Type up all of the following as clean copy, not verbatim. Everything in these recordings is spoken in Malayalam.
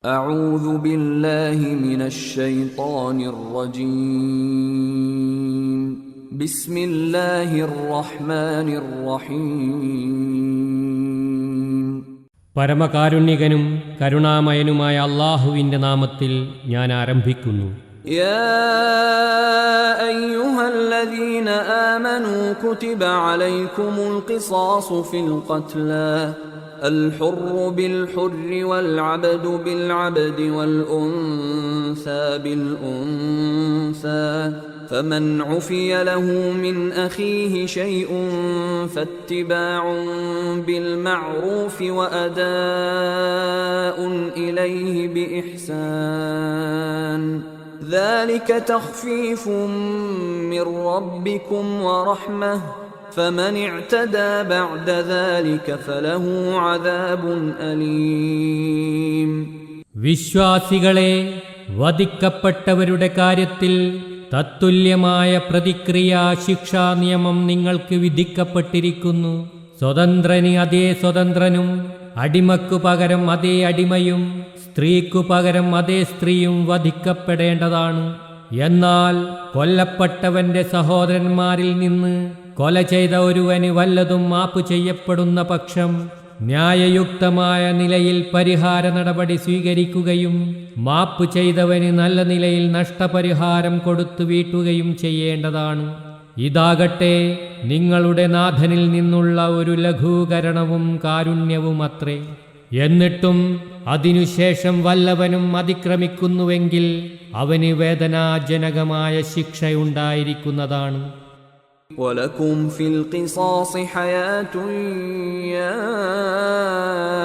أعوذ بالله من الشيطان الرجيم بسم الله الرحمن الرحيم പരമകാരുണ്യകനും കരുണാമയനുമായ അല്ലാഹുവിന്റെ നാമത്തിൽ ഞാൻ ആരംഭിക്കുന്നു. يا أيها الذين آمنوا كتب عليكم القصاص في القتلى الحر بالحر والعبد بالعبد والأنثى بالأنثى فمن عفي له من أخيه شيء فاتباع بالمعروف وأداء إليه بإحسان ذلك تخفيف من ربكم ورحمة فمن اعتدى بعد ذلك فله عذاب أليم. വിശ്വാസികളെ, വധിക്കപ്പെട്ടവരുടെ കാര്യത്തിൽ തത്തുല്യമായ പ്രതിക്രിയാ ശിക്ഷാ നിയമം നിങ്ങൾക്ക് വിധിക്കപ്പെട്ടിരിക്കുന്നു. സ്വതന്ത്രന് അതേ സ്വതന്ത്രനും, അടിമക്കു പകരം അതേ അടിമയും, സ്ത്രീക്കു പകരം അതേ സ്ത്രീയും വധിക്കപ്പെടേണ്ടതാണ്. എന്നാൽ കൊല്ലപ്പെട്ടവന്റെ സഹോദരന്മാരിൽ നിന്ന് കൊല ചെയ്ത ഒരുവന് വല്ലതും മാപ്പ് ചെയ്യപ്പെടുന്ന പക്ഷം ന്യായയുക്തമായ നിലയിൽ പരിഹാര നടപടി സ്വീകരിക്കുകയും മാപ്പ് ചെയ്തവന് നല്ല നിലയിൽ നഷ്ടപരിഹാരം കൊടുത്തു വീട്ടുകയും ചെയ്യേണ്ടതാണ്. ഇതാകട്ടെ നിങ്ങളുടെ നാഥനിൽ നിന്നുള്ള ഒരു ലഘൂകരണവും കാരുണ്യവുമത്രേ. എന്നിട്ടും അതിനുശേഷം വല്ലവനും അതിക്രമിക്കുന്നുവെങ്കിൽ അവന് വേദനാജനകമായ ശിക്ഷയുണ്ടായിരിക്കുന്നതാണ്. ولكم في القصاص حياة يا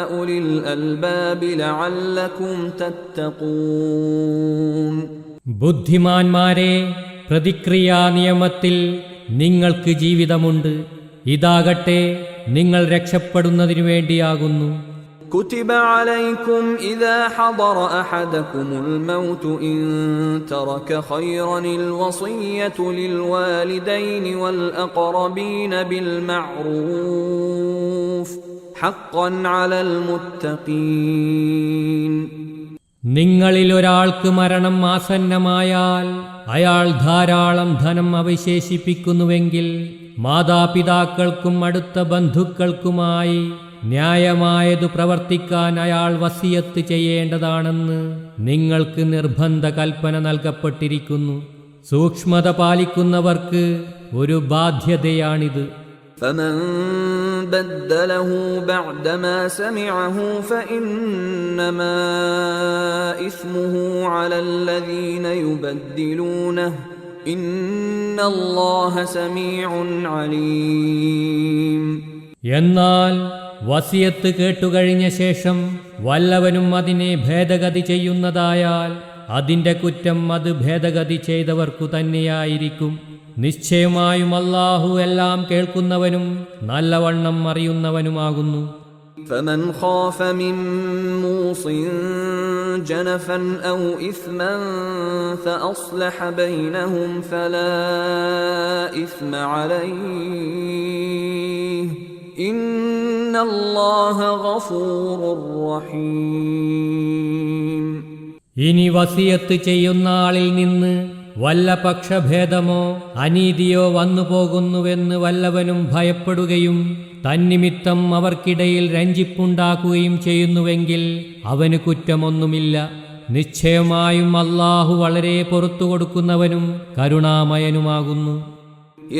أولي الألباب لعلكم تتقون. ബുദ്ധിമാന്മാരെ, പ്രതിക്രിയാ നിയമത്തിൽ നിങ്ങൾക്ക് ജീവിതമുണ്ട്. ഇതാകട്ടെ നിങ്ങൾ രക്ഷപ്പെടുന്നതിനു വേണ്ടിയാകുന്നു. كتب عليكم إذا حضر أحدكم الموت إن ترك خيرا الوصية للوالدين والأقربين بالمعروف حقا على المتقين. നിങ്ങളിൽ ഒരാൾക്ക് മരണം ആസന്നമായാൽ അയാൾ ധാരാളം ധനം അവശേഷിപ്പിക്കുന്നുവെങ്കിൽ മാതാപിതാക്കൾക്കും അടുത്ത ബന്ധുക്കൾക്കുമായി ന്യായമായതു പ്രവർത്തിക്കാൻ അയാൾ വസിയത്ത് ചെയ്യേണ്ടതാണെന്ന് നിങ്ങൾക്ക് നിർബന്ധ കൽപ്പന നൽകപ്പെട്ടിരിക്കുന്നു. സൂക്ഷ്മത പാലിക്കുന്നവർക്ക് ഒരു ബാധ്യതയാണിത്. فمن بدله بعدما سمعه فإنما إثمه على الذين يبدلونه إن الله سميع عليم. എന്നാൽ വസിയത്ത് കേട്ടുകഴിഞ്ഞ ശേഷം വല്ലവനും അതിനെ ഭേദഗതി ചെയ്യുന്നതായാൽ അതിന്റെ കുറ്റം അത് ഭേദഗതി ചെയ്തവർക്കു തന്നെയായിരിക്കും. നിശ്ചയമായും അല്ലാഹു എല്ലാം കേൾക്കുന്നവനും നല്ലവണ്ണം അറിയുന്നവനുമാകുന്നു. فمن خاف من موص جنفا أو إثما فأصلح بينهم فلا إثم عليه إن الله غفور رحيم. ഇനി വസിയത്ത് ചെയ്യുന്ന ആളിൽ നിന്ന് വല്ല പക്ഷഭേദമോ അനീതിയോ വന്നു പോകുന്നുവെന്ന് വല്ലവനും ഭയപ്പെടുകയും തന്നിമിത്തം അവർക്കിടയിൽ രഞ്ജിപ്പുണ്ടാക്കുകയും ചെയ്യുന്നുവെങ്കിൽ അവന് കുറ്റമൊന്നുമില്ല. നിശ്ചയമായും അല്ലാഹു വളരെ പുറത്തു കൊടുക്കുന്നവനും കരുണാമയനുമാകുന്നു.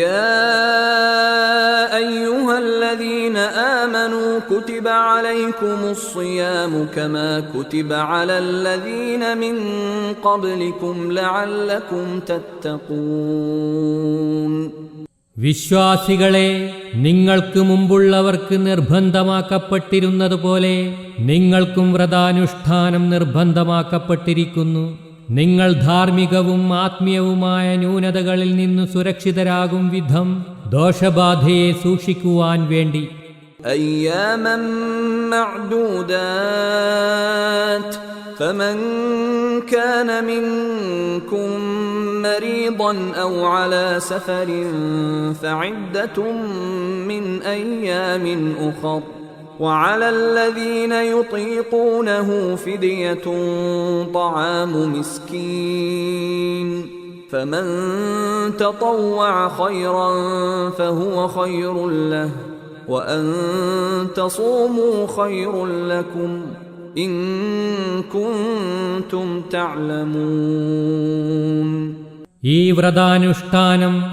يا أيها الذين آمنوا كتب عليكم الصيام كما كتب على الذين من قبلكم لعلكم تتقون. വിശ്വാസികളെ, നിങ്ങൾക്ക് മുമ്പുള്ളവർക്ക് നിർബന്ധമാക്കപ്പെട്ടിരുന്നതുപോലെ നിങ്ങൾക്കും വ്രതാനുഷ്ഠാനം നിർബന്ധമാക്കപ്പെട്ടിരിക്കുന്നു. നിങ്ങൾ ധാർമ്മികവും ആത്മീയവുമായ ന്യൂനതകളിൽ നിന്ന് സുരക്ഷിതരാകും വിധം ദോഷബാധയെ സൂക്ഷിക്കുവാൻ വേണ്ടി. أياما معدودات فمن كان منكم مريضا أو على سفر فعدة من أيام أخر وعلى الذين يطيقونه فدية طعام مسكين فمن تطوع خيرا فهو خير له وأن تصوموا خير لكم إن كنتم تعلمون. ഈ വ്രതാനുഷ്ഠാനം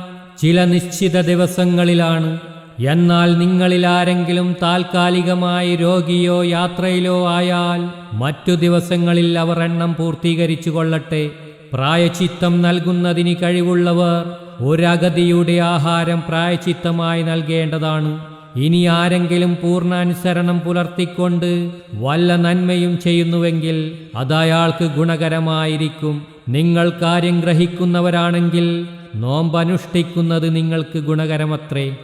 ചില നിശ്ചിത ദിവസങ്ങളിലാണ്. എന്നാൽ നിങ്ങളിൽ ആരെങ്കിലും താൽക്കാലികമായി രോഗിയോ യാത്രയിലോ ആയാൽ മറ്റു ദിവസങ്ങളിൽ അവർ എണ്ണം പൂർത്തീകരിച്ചു കൊള്ളട്ടെ. പ്രായച്ചിത്തം നൽകുന്നതിന് കഴിവുള്ളവർ ഒരഗതിയുടെ ആഹാരം പ്രായച്ചിത്തമായി നൽകേണ്ടതാണ്. ഇനി ആരെങ്കിലും പൂർണ്ണാനുസരണം പുലർത്തിക്കൊണ്ട് വല്ല നന്മയും ചെയ്യുന്നുവെങ്കിൽ അതയാൾക്ക് ഗുണകരമായിരിക്കും. നിങ്ങൾ കാര്യം ഗ്രഹിക്കുന്നവരാണെങ്കിൽ നോമ്പനുഷ്ഠിക്കുന്നത് നിങ്ങൾക്ക് ഗുണകരമത്രേ.